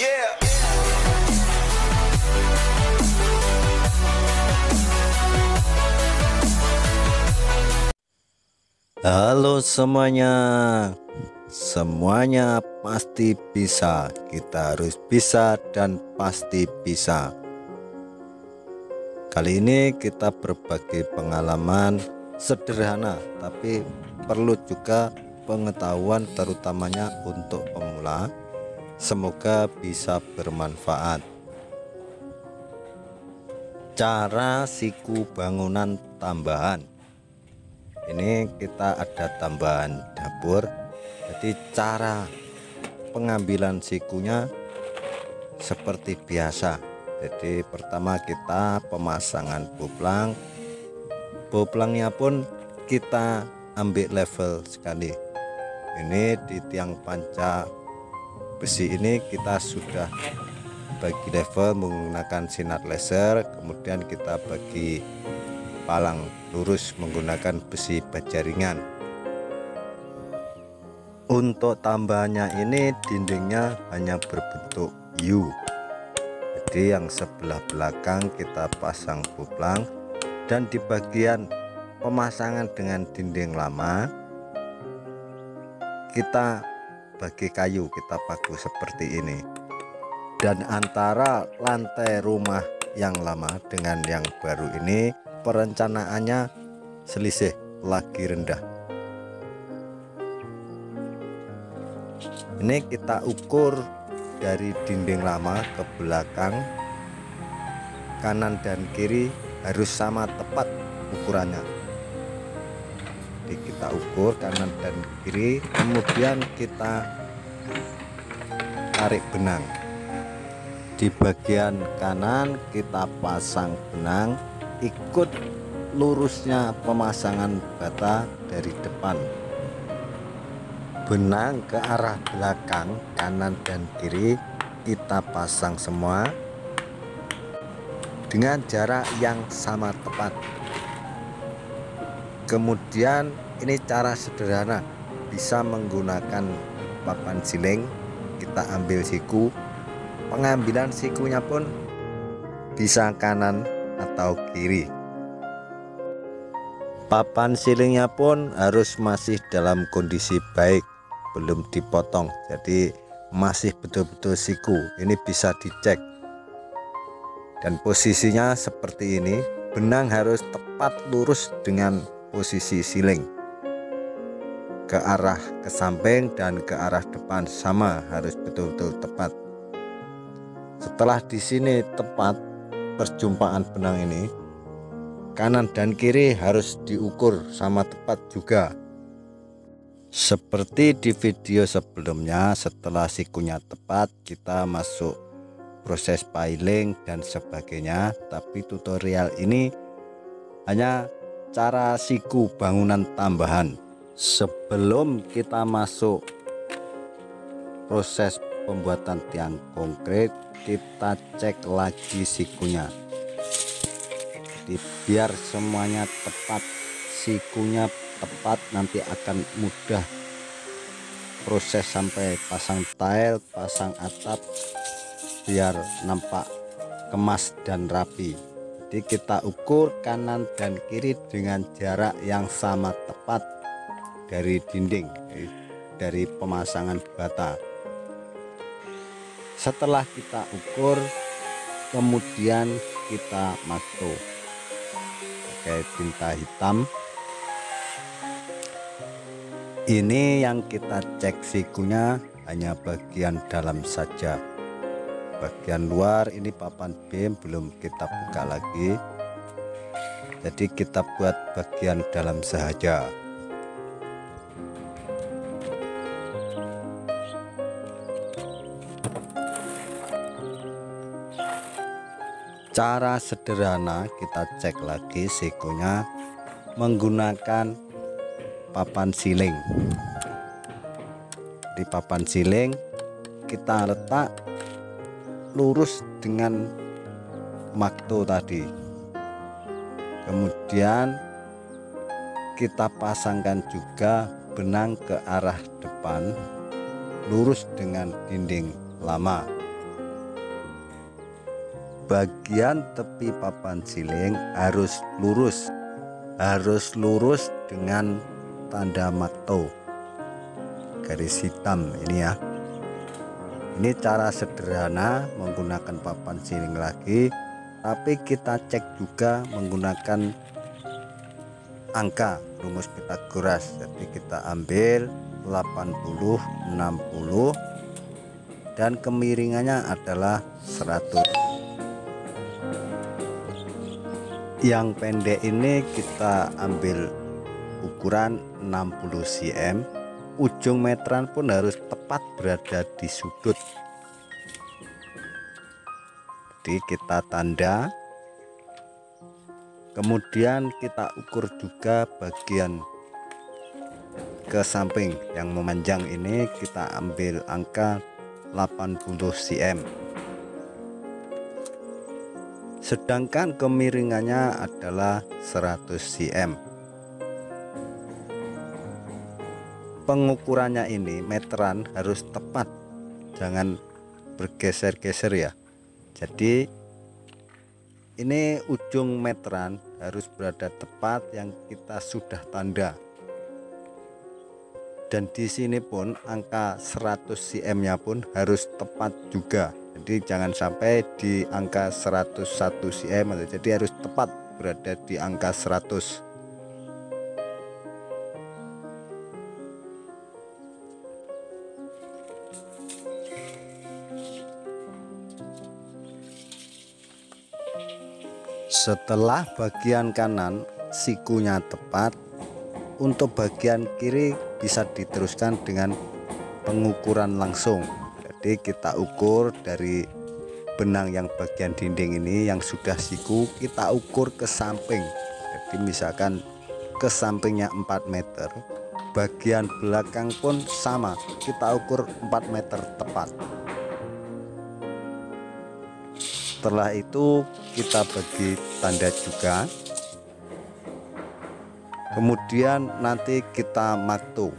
Yeah. Halo semuanya, semuanya pasti bisa. Kita harus bisa dan pasti bisa. Kali ini kita berbagi pengalaman sederhana, tapi perlu juga pengetahuan, terutamanya untuk pemula. Semoga bisa bermanfaat. Cara siku bangunan tambahan. Ini kita ada tambahan dapur, jadi cara pengambilan sikunya seperti biasa. Jadi pertama kita pemasangan boplang, boplangnya pun kita ambil level sekali. Ini di tiang panca besi ini kita sudah bagi level menggunakan sinar laser, kemudian kita bagi palang lurus menggunakan besi baja ringan. Untuk tambahannya ini dindingnya hanya berbentuk U, jadi yang sebelah belakang kita pasang boplang, dan di bagian pemasangan dengan dinding lama kita bagi kayu, kita paku seperti ini. Dan antara lantai rumah yang lama dengan yang baru ini perencanaannya selisih lagi rendah. Ini kita ukur dari dinding lama ke belakang, kanan dan kiri harus sama tepat ukurannya. Jadi kita ukur kanan dan kiri, kemudian kita tarik benang. Di bagian kanan kita pasang benang ikut lurusnya pemasangan bata dari depan. Benang ke arah belakang kanan dan kiri kita pasang semua dengan jarak yang sama tepat. Kemudian ini cara sederhana, bisa menggunakan papan siling, kita ambil siku. Pengambilan sikunya pun bisa kanan atau kiri. Papan silingnya pun harus masih dalam kondisi baik, belum dipotong, jadi masih betul-betul siku. Ini bisa dicek. Dan posisinya seperti ini, benang harus tepat lurus dengan posisi siling. Ke arah ke samping dan ke arah depan sama, harus betul-betul tepat. Setelah di sini tepat perjumpaan benang ini, kanan dan kiri harus diukur sama tepat juga. Seperti di video sebelumnya, setelah sikunya tepat kita masuk proses piling dan sebagainya. Tapi tutorial ini hanya cara siku bangunan tambahan. Sebelum kita masuk proses pembuatan tiang konkret, kita cek lagi sikunya. Jadi biar semuanya tepat, sikunya tepat, nanti akan mudah proses sampai pasang tile, pasang atap, biar nampak kemas dan rapi. Jadi kita ukur kanan dan kiri dengan jarak yang sama tepat dari dinding, dari pemasangan bata. Setelah kita ukur, kemudian kita mato pakai tinta hitam. Ini yang kita cek sikunya hanya bagian dalam saja, bagian luar ini papan beam belum kita buka lagi, jadi kita buat bagian dalam saja. Cara sederhana kita cek lagi sikunya menggunakan papan siling. Di papan siling kita letak lurus dengan makto tadi. Kemudian kita pasangkan juga benang ke arah depan lurus dengan dinding lama. bagian tepi papan siling harus lurus dengan tanda makto garis hitam ini ya. Ini cara sederhana menggunakan papan siling lagi, tapi kita cek juga menggunakan angka rumus Pythagoras. Jadi kita ambil 80, 60 dan kemiringannya adalah 100. Yang pendek ini kita ambil ukuran 60 cm. Ujung meteran pun harus tepat berada di sudut. Jadi kita tanda, kemudian kita ukur juga bagian ke samping yang memanjang ini, kita ambil angka 80 cm, sedangkan kemiringannya adalah 100 cm. Pengukurannya ini meteran harus tepat, jangan bergeser-geser ya. Jadi ini ujung meteran harus berada tepat yang kita sudah tanda. Dan di sini pun angka 100 cm nya pun harus tepat juga. Jadi jangan sampai di angka 101 cm, jadi harus tepat berada di angka 100. Setelah bagian kanan sikunya tepat, untuk bagian kiri bisa diteruskan dengan pengukuran langsung. Jadi kita ukur dari benang yang bagian dinding ini yang sudah siku, kita ukur ke samping. Jadi misalkan ke sampingnya 4 meter, bagian belakang pun sama, kita ukur 4 meter tepat. Setelah itu kita bagi tanda juga, kemudian nanti kita makto.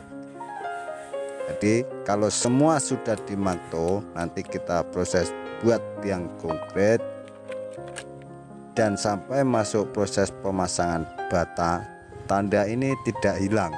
Jadi kalau semua sudah dimakto, nanti kita proses buat tiang konkret dan sampai masuk proses pemasangan bata, tanda ini tidak hilang.